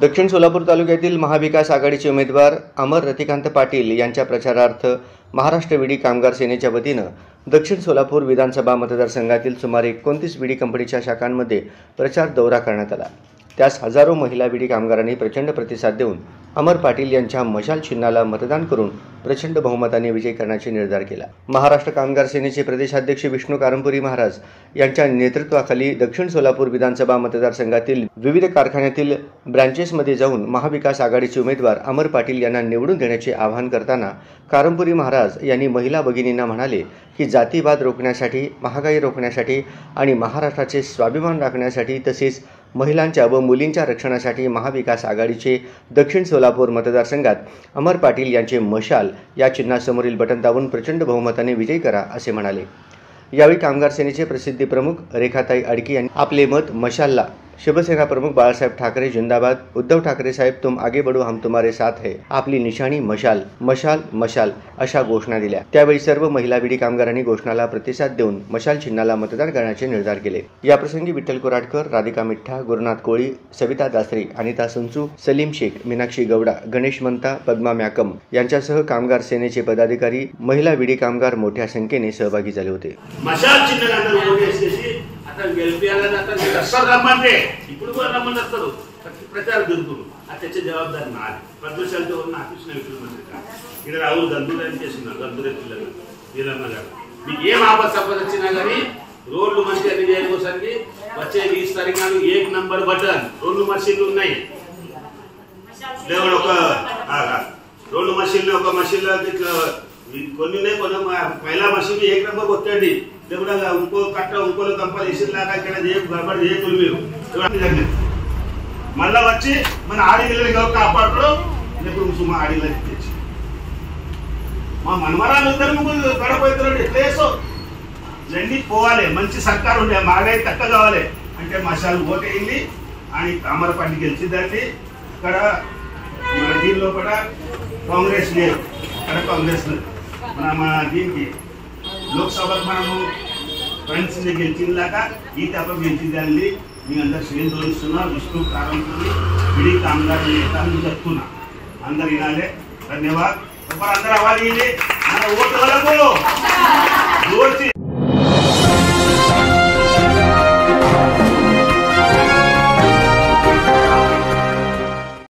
दक्षिण सोलापूर तालुक्यातील महाविकास आघाडीचे उमेदवार अमर रतिकांत पाटील यांच्या प्रचारार्थ महाराष्ट्र विडी कामगार सेनेच्या वतीनं दक्षिण सोलापूर विधानसभा मतदारसंघातील सुमारे 29 विडी कंपनीच्या शाखांमध्ये प्रचार दौरा करण्यात आला। त्यास हजारो महिला विडी कामगारांनी प्रचंड प्रतिसाद देऊन अमर पाटील यांच्या मशाल चिन्हाला मतदान करून प्रचंड बहुमताने विजय करण्याचा निर्धार केला। महाराष्ट्र कामगार सेनेचे प्रदेशाध्यक्ष विष्णू कारंपुरी महाराज यांच्या नेतृत्वाखाली दक्षिण सोलापूर विधानसभा मतदारसंघातील विविध कारखान्यातील ब्रांचेसमध्ये जाऊन महाविकास आघाडीचे उमेदवार अमर पाटील यांना निवडून देण्याचे आवाहन करताना कारंपुरी महाराज यांनी महिला भगिनींना म्हणाले की जातीवाद रोखण्यासाठी, महागाई रोखण्यासाठी आणि महाराष्ट्राचे स्वाभिमान राखण्यासाठी तसेच महिलांच्या व मुलींच्या रक्षणासाठी महाविकास आघाडीचे दक्षिण सोलापूर मतदारसंघात अमर पाटील यांचे मशाल या चिन्हासमोरील बटन दाबून प्रचंड बहुमताने विजयी करा असे म्हणाले। यावेळी कामगार सेनेचे प्रसिद्धी प्रमुख रेखाताई अडकी यांनी आपले मत मशालला, शिवसेना प्रमुख बाळासाहेब ठाकरे जिंदाबाद, उद्धव ठाकरे साहेब तुम आगे बढ़ो हम तुम्हारे साथ है, आपली निशाणी मशाल, मशाल मशाल अशा घोषणा दिल्या। त्यावेळी सर्व महिला विडी कामगारांनी घोषणाला प्रतिसाद देऊन मशाल चिन्हाला मतदान करण्याचे निर्धार केले। याप्रसंगी विठ्ठल कोराटकर, राधिका मिठ्ठा, गुरुनाथ कोळी, सविता दासरे, अनिता संचू, सलीम शेख, मीनाक्षी गौडा, गणेश मंता, पद्मा मॅकम यांच्यासह कामगार सेनेचे पदाधिकारी, महिला विडी कामगार मोठ्या संख्येने सहभागी झाले होते। मशाल चिन्ह आता गेलपियाला जातात रस्ता रमणते ఇప్పుడు కూడా రమ్మన్నారు ప్రచార దిగుతురు అతచ్చే జవాబుదారి నాది ప్రదర్శనతో ఉన్న ఆఫీస్ నైపుణ్యం మంత్రిగా ఇక్కడ రాహుల్ గాంధీ గారు చేస్తున్నారు గంధురే పిల్లలు వీరమ్మ గారు మీకు ఏం ఆపద వచ్చినా కానీ రోడ్లు మంచి అన్ని చేయకోసరికి వచ్చే 20 తారీఖున 1 నంబర్ బటన్ రోడ్లు మషీన్లు ఉన్నాయి దేవుడు ఒక రోడ్లు మషీన్లు ఒక మషీన్లో కొన్ని ఉన్నాయి కొన్ని पहिला मशीन 1 नंबर కొట్టండి దేవుడా ఇంకో కట్ట ఇంకో కంపల్ ఇసిలాగా ఇక్కడ గడబడి చేయకులు మీరు మళ్ళా వచ్చి మన ఆడిగిల్లని కాపాడడం ఇప్పుడు సుమా ఆడిగిల్లని తెచ్చి మా మనమరాలు ఇద్దరు ముగ్గురు గడపోయిద్దరు ఎట్లేసో జల్దీ పోవాలి మంచి సర్కారు ఉండే మాగాయి తక్కువ కావాలి అంటే మషాలు ఓటేయింది అని అమర పార్టీ గెలిచిందండి ఇక్కడ మన దీనిలో కూడా కాంగ్రెస్ లేదు ఇక్కడ కాంగ్రెస్ మన దీనికి లోక్సభకు మనము ఫ్రెండ్స్ గెలిచిందాక ఈ తప్ప గెలిచిందండి మీ అందరు శ్రేణి తోలిస్తున్నా విష్ణు కారంపురి విడి కామగారు నేతలు చెప్తున్నా అందరు వినాలే ధన్యవాదాలు అందరూ అవ్వాలి మన ఓటు వరకు